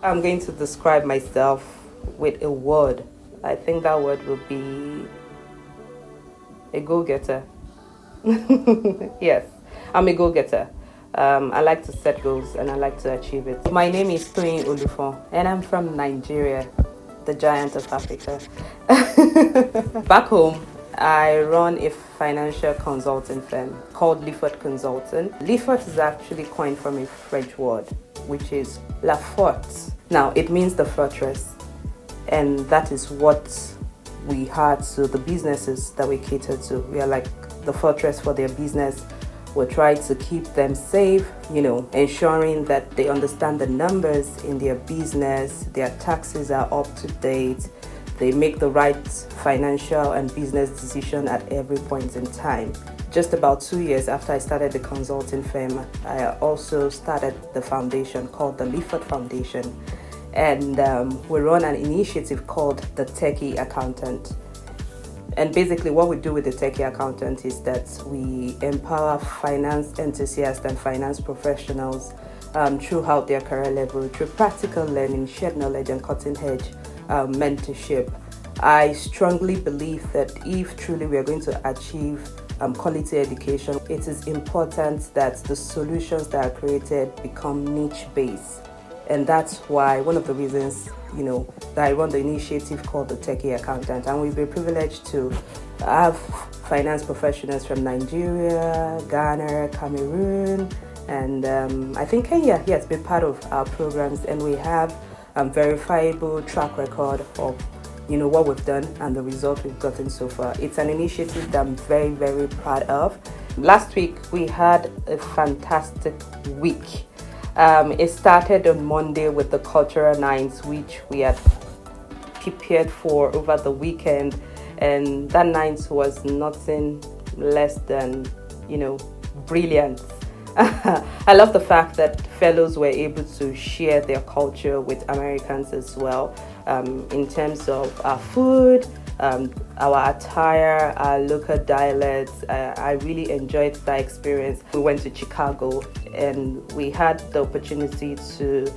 I'm going to describe myself with a word. I think that word would be a go-getter. Yes, I'm a go-getter. I like to set goals and I like to achieve it. My name is Toyin Olufon and I'm from Nigeria, the giant of Africa. Back home, I run a financial consulting firm called Lifford Consulting. Lifford is actually coined from a French word, which is La Forte. Now, it means the fortress, and that is what we had to the businesses that we cater to. We are like the fortress for their business. We try to keep them safe, ensuring that they understand the numbers in their business, their taxes are up to date, they make the right financial and business decision at every point in time. Just about 2 years after I started the consulting firm, I also started the foundation called the Lifford Foundation. And we run an initiative called the Techie Accountant. And basically what we do with the Techie Accountant is that we empower finance enthusiasts and finance professionals throughout their career level through practical learning, shared knowledge, and cutting-edge mentorship. I strongly believe that if truly we are going to achieve quality education, it is important that the solutions that are created become niche-based. And that's why one of the reasons, that I run the initiative called the Techie Accountant. And we've been privileged to have finance professionals from Nigeria, Ghana, Cameroon, and I think Kenya has been part of our programs. And we have a verifiable track record of, what we've done and the result we've gotten so far. It's an initiative that I'm very, very proud of. Last week, we had a fantastic week. It started on Monday with the cultural nights, which we had prepared for over the weekend, and that night was nothing less than, brilliant. I love the fact that fellows were able to share their culture with Americans as well, in terms of our food, our attire, our local dialects. I really enjoyed that experience. We went to Chicago and we had the opportunity to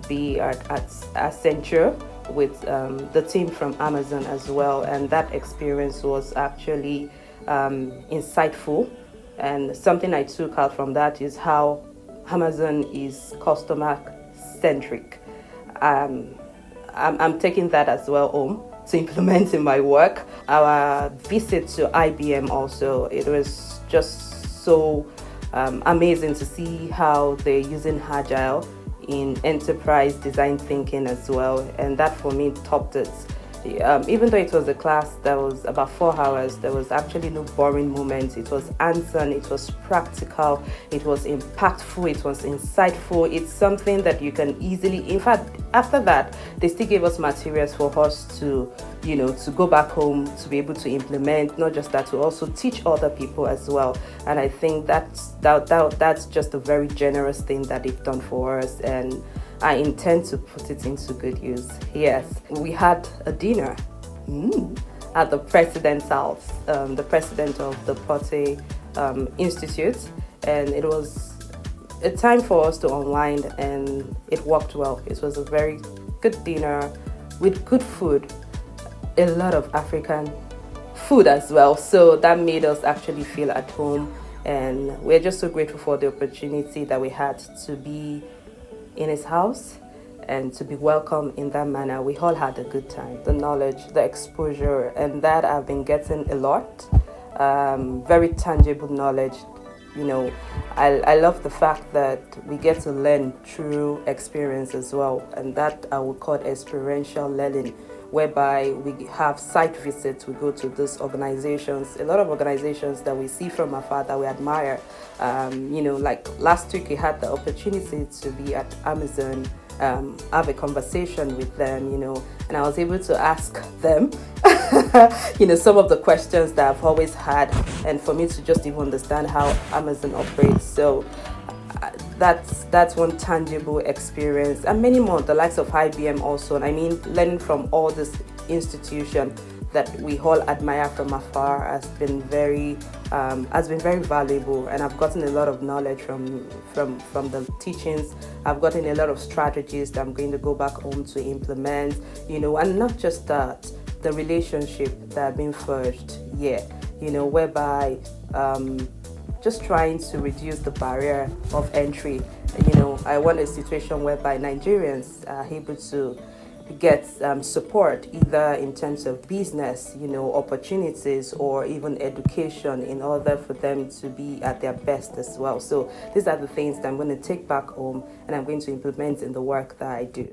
be at Accenture with the team from Amazon as well, and that experience was actually insightful. And something I took out from that is how Amazon is customer centric. I'm taking that as well home to implement in my work. Our visit to IBM also, it was just so amazing to see how they're using Agile in enterprise design thinking as well, and that for me topped it. Even though it was a class that was about 4 hours, there was actually no boring moments. It was hands-on, it was practical, it was impactful, it was insightful. It's something that you can easily, in fact, after that, they still gave us materials for us to, to go back home, to be able to implement, not just that, to also teach other people as well. And I think that's just a very generous thing that they've done for us, and I intend to put it into good use. Yes, we had a dinner at the president's house, the president of the Potte Institute, and it was a time for us to unwind, and it worked well. It was a very good dinner with good food, a lot of African food as well. So that made us actually feel at home, and we're just so grateful for the opportunity that we had to be in his house and to be welcomed in that manner. We all had a good time. The knowledge, the exposure, and that I've been getting a lot. Very tangible knowledge. I love the fact that we get to learn through experience as well, and that I would call experiential learning, whereby we have site visits. We go to these organizations, a lot of organizations that we see from afar that we admire. Like last week we had the opportunity to be at Amazon, have a conversation with them, and I was able to ask them, some of the questions that I've always had, and for me to just even understand how Amazon operates. So that's one tangible experience, and many more, the likes of IBM also. And I mean, learning from all this institution, that we all admire from afar has been very valuable, and I've gotten a lot of knowledge from the teachings. I've gotten a lot of strategies that I'm going to go back home to implement, and not just that, the relationship that have been forged here, whereby just trying to reduce the barrier of entry. I want a situation whereby Nigerians are able to get support either in terms of business, opportunities, or even education, in order for them to be at their best as well. So these are the things that I'm going to take back home and I'm going to implement in the work that I do.